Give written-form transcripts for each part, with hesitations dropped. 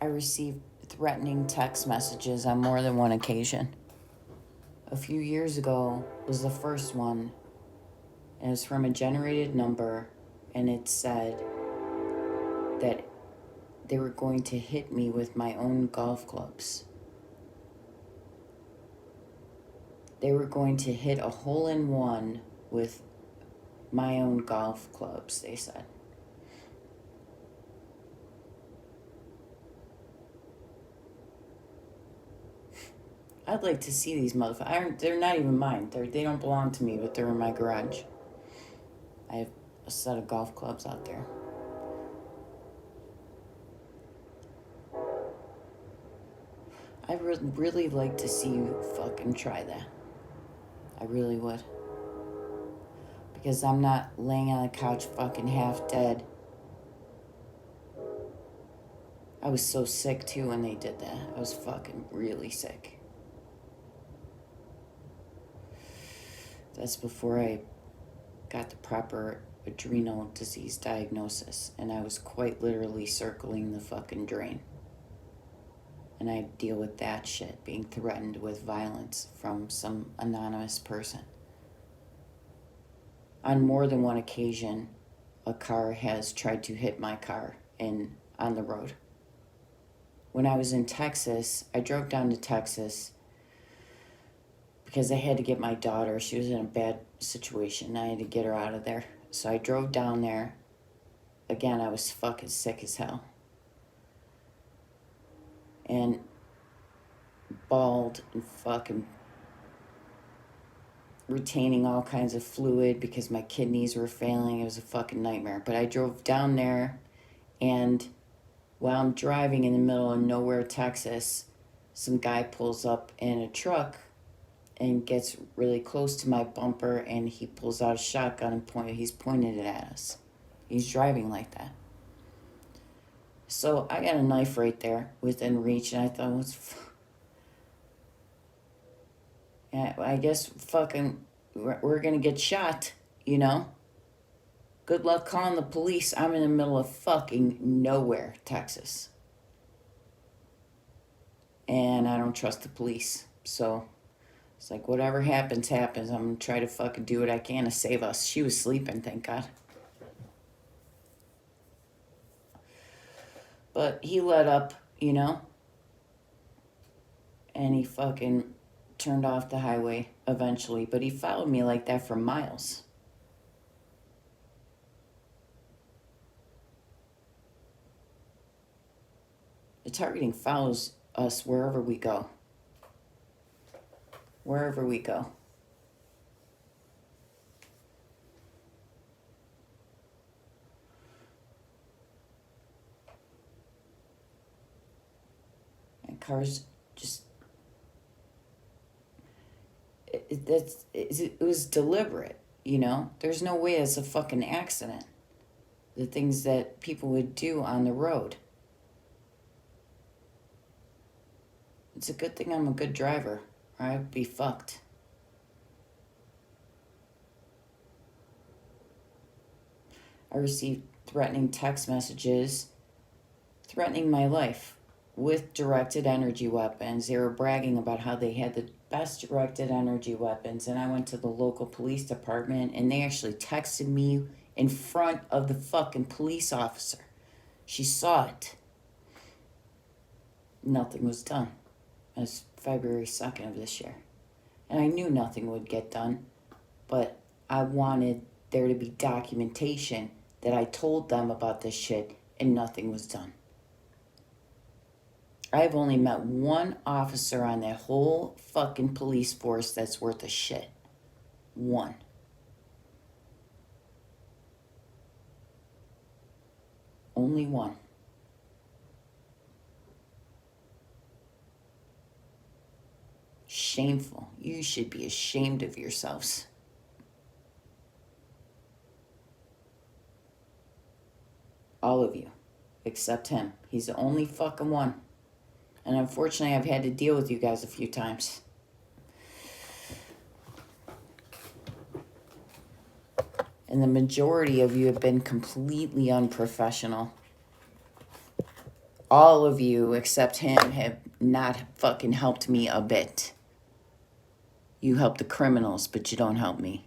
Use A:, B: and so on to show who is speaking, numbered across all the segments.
A: I received threatening text messages on more than one occasion. A few years ago was the first one, and it was from a generated number, and it said that they were going to hit me with my own golf clubs. They were going to hit a hole-in-one with my own golf clubs, they said. I'd like to see these motherfuckers. They're not even mine. They don't belong to me, but they're in my garage. I have a set of golf clubs out there. I would really like to see you fucking try that. I really would. Because I'm not laying on the couch fucking half dead. I was so sick too when they did that. I was fucking really sick. That's before I got the proper adrenal disease diagnosis, and I was quite literally circling the fucking drain. And I deal with that shit, being threatened with violence from some anonymous person. On more than one occasion, a car has tried to hit my car on the road. When I was in Texas, I drove down to Texas because I had to get my daughter. She was in a bad situation. I had to get her out of there. So I drove down there. Again, I was fucking sick as hell. And bald and fucking retaining all kinds of fluid because my kidneys were failing. It was a fucking nightmare. But I drove down there, and while I'm driving in the middle of nowhere, Texas, some guy pulls up in a truck and gets really close to my bumper, and he pulls out a shotgun and he's pointed it at us. He's driving like that. So I got a knife right there within reach, and I thought, I guess fucking we're gonna get shot, you know? Good luck calling the police. I'm in the middle of fucking nowhere, Texas. And I don't trust the police. So it's like, whatever happens, happens. I'm gonna try to fucking do what I can to save us. She was sleeping, thank God. But he let up, you know? And he fucking turned off the highway eventually. But he followed me like that for miles. The targeting follows us wherever we go. Wherever we go. And cars just... It was deliberate, you know? There's no way it's a fucking accident. The things that people would do on the road. It's a good thing I'm a good driver, or I'd be fucked. I received threatening text messages, threatening my life with directed energy weapons. They were bragging about how they had the best directed energy weapons, and I went to the local police department, and they actually texted me in front of the fucking police officer. She saw it. Nothing was done. It was February 2nd of this year. And I knew nothing would get done, but I wanted there to be documentation that I told them about this shit, and nothing was done. I've only met one officer on that whole fucking police force that's worth a shit. One. Only one. Shameful. You should be ashamed of yourselves. All of you. Except him. He's the only fucking one. And unfortunately, I've had to deal with you guys a few times. And the majority of you have been completely unprofessional. All of you except him have not fucking helped me a bit. You help the criminals, but you don't help me.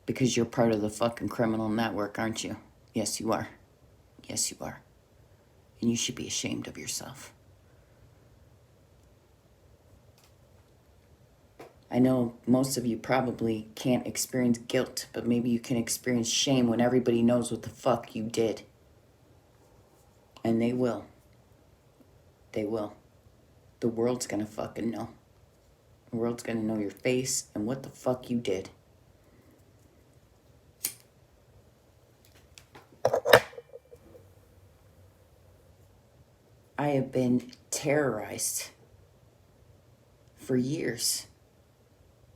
A: Because you're part of the fucking criminal network, aren't you? Yes, you are. Yes, you are. And you should be ashamed of yourself. I know most of you probably can't experience guilt, but maybe you can experience shame when everybody knows what the fuck you did. And they will. They will. The world's gonna fucking know. The world's gonna know your face and what the fuck you did. I have been terrorized for years,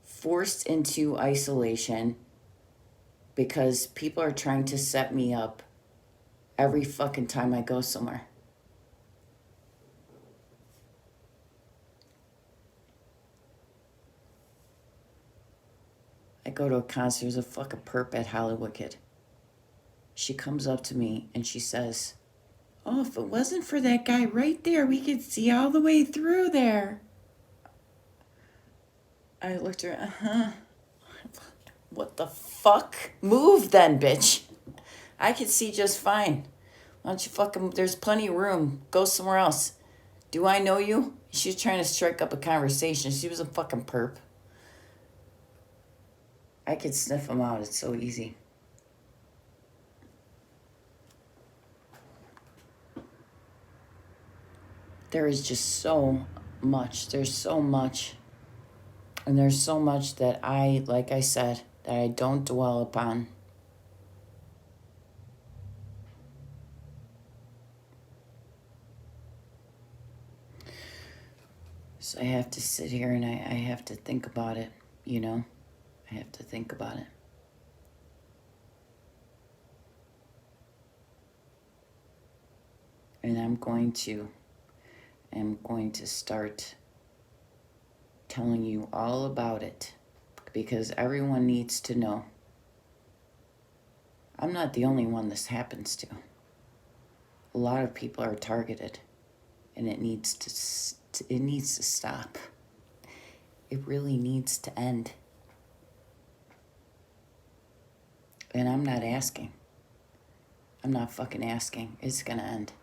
A: forced into isolation because people are trying to set me up every fucking time I go somewhere. I go to a concert, there's a fucking perp at Hollywood Kid. She comes up to me and she says, "Oh, if it wasn't for that guy right there, we could see all the way through there." I looked at her, What the fuck? Move then, bitch. I can see just fine. Why don't you fucking, there's plenty of room. Go somewhere else. Do I know you? She was trying to strike up a conversation. She was a fucking perp. I could sniff them out. It's so easy. There is just so much. There's so much. And there's so much that I, like I said, that I don't dwell upon. So I have to sit here and I have to think about it, you know? I have to think about it. And I'm going to start telling you all about it because everyone needs to know. I'm not the only one this happens to. A lot of people are targeted, and it needs to stop. It really needs to end. And I'm not asking. I'm not fucking asking. It's gonna end.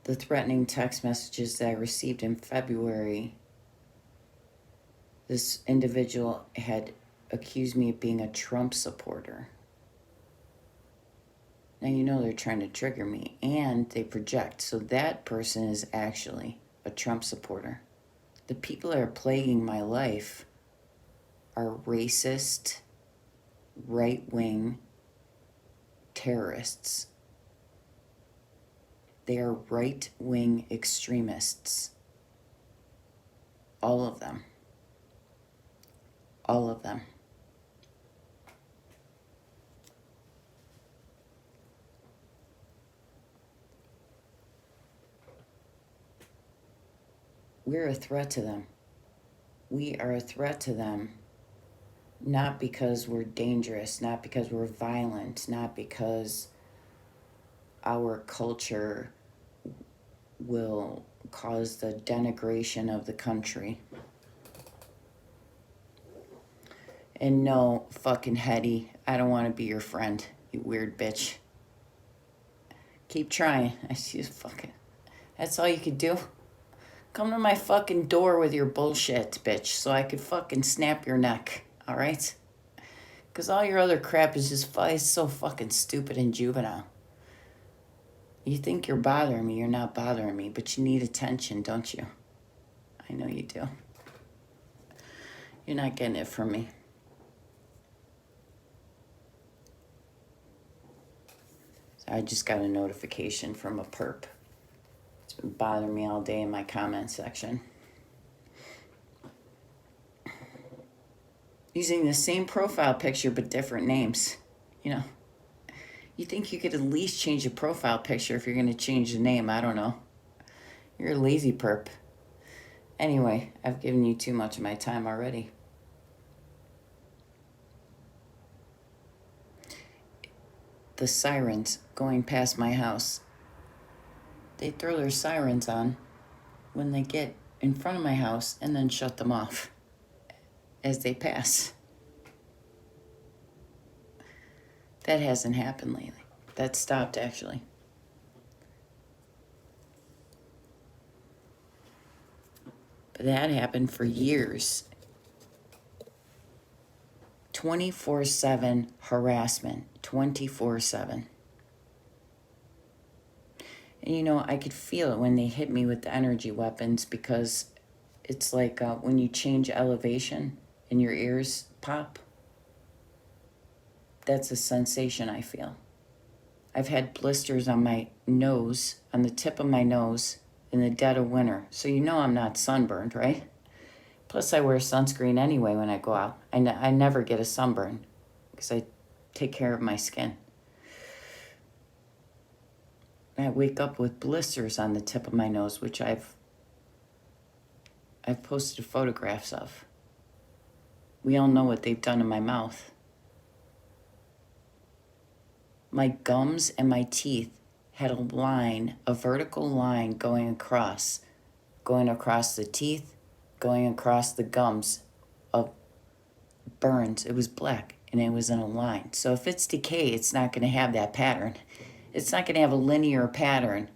A: The threatening text messages that I received in February, this individual had accused me of being a Trump supporter. Now you know they're trying to trigger me, and they project. So that person is actually a Trump supporter. The people that are plaguing my life are racist, right-wing terrorists. They are right-wing extremists. All of them. All of them. We're a threat to them. We are a threat to them, not because we're dangerous, not because we're violent, not because our culture will cause the denigration of the country. And no, fucking Hetty, I don't want to be your friend, you weird bitch. Keep trying. I see you fucking... That's all you could do? Come to my fucking door with your bullshit, bitch, so I could fucking snap your neck, all right? Because all your other crap is just so fucking stupid and juvenile. You think you're bothering me, you're not bothering me, but you need attention, don't you? I know you do. You're not getting it from me. So I just got a notification from a perp. It's been bothering me all day in my comment section. Using the same profile picture but different names. You know, you think you could at least change the profile picture if you're going to change the name. I don't know. You're a lazy perp. Anyway, I've given you too much of my time already. the sirens going past my house. They throw their sirens on when they get in front of my house and then shut them off as they pass. That hasn't happened lately. That stopped, actually. But that happened for years. 24/7 harassment. 24/7. And you know, I could feel it when they hit me with the energy weapons, because it's like when you change elevation and your ears pop. That's a sensation I feel. I've had blisters on my nose, on the tip of my nose, in the dead of winter. So you know I'm not sunburned, right? Plus I wear sunscreen anyway when I go out. I never get a sunburn because I take care of my skin. I wake up with blisters on the tip of my nose, which I've posted photographs of. We all know what they've done in my mouth. My gums and my teeth had a line, a vertical line going across the teeth, going across the gums of burns. It was black and it was in a line. So if it's decay, it's not going to have that pattern. It's not going to have a linear pattern.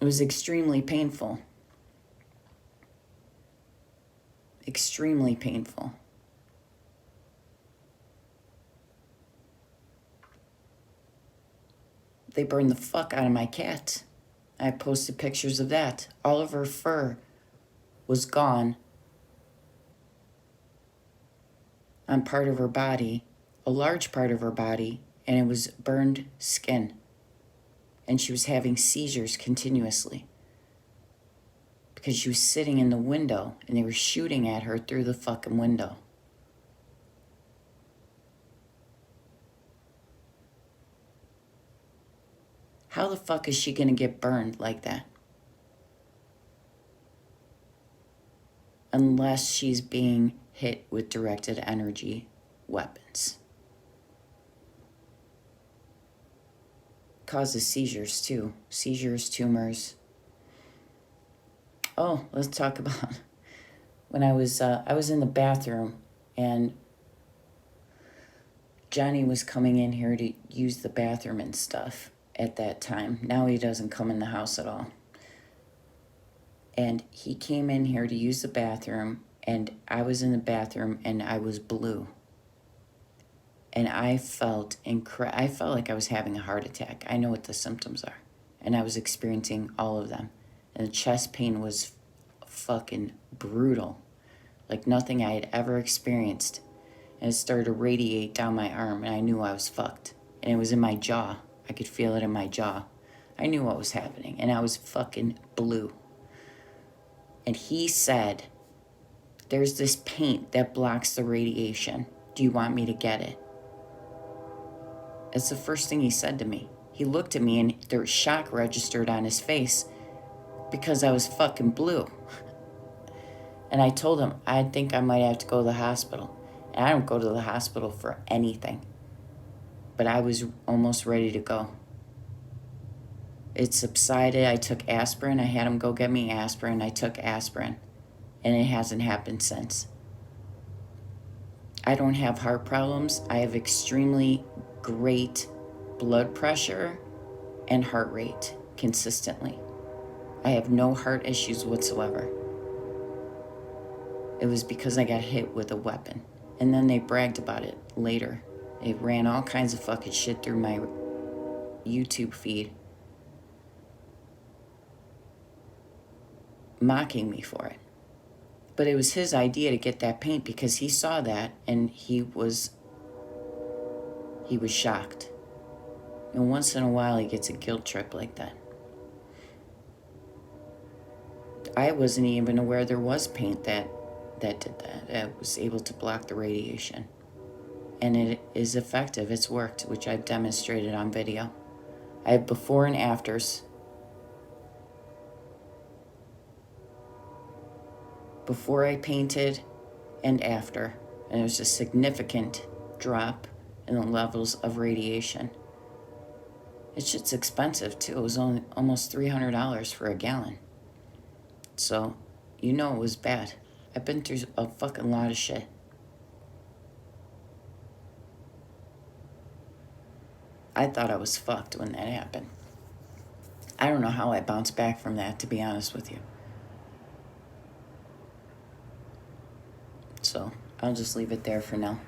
A: It was extremely painful. Extremely painful. They burned the fuck out of my cat. I posted pictures of that. All of her fur was gone on part of her body, a large part of her body, and it was burned skin. And she was having seizures continuously because she was sitting in the window and they were shooting at her through the fucking window. How the fuck is she gonna get burned like that? Unless she's being hit with directed energy weapons. Causes seizures too. Seizures, tumors. Oh, let's talk about when I was in the bathroom and Johnny was coming in here to use the bathroom and stuff at that time. Now he doesn't come in the house at all. And he came in here to use the bathroom, and I was in the bathroom and I was blue. And I felt like I was having a heart attack. I know what the symptoms are. And I was experiencing all of them. And the chest pain was fucking brutal. Like nothing I had ever experienced. And it started to radiate down my arm, and I knew I was fucked. And it was in my jaw. I could feel it in my jaw. I knew what was happening, and I was fucking blue. And he said, there's this paint that blocks the radiation. Do you want me to get it? It's the first thing he said to me. He looked at me and there was shock registered on his face because I was fucking blue. And I told him, I think I might have to go to the hospital. And I don't go to the hospital for anything. But I was almost ready to go. It subsided. I took aspirin. I had him go get me aspirin. I took aspirin. And it hasn't happened since. I don't have heart problems. I have extremely great blood pressure and heart rate consistently. I have no heart issues whatsoever. It was because I got hit with a weapon. And then they bragged about it later. They ran all kinds of fucking shit through my YouTube feed, mocking me for it. But it was his idea to get that paint because he saw that and he was shocked. And once in a while he gets a guilt trip like that. I wasn't even aware there was paint that did that. It was able to block the radiation. And it is effective. It's worked, which I've demonstrated on video. I have before and afters. Before I painted and after. And there was a significant drop and the levels of radiation. It's just expensive too. It was only almost $300 for a gallon. So, it was bad. I've been through a fucking lot of shit. I thought I was fucked when that happened. I don't know how I bounced back from that, to be honest with you. So, I'll just leave it there for now.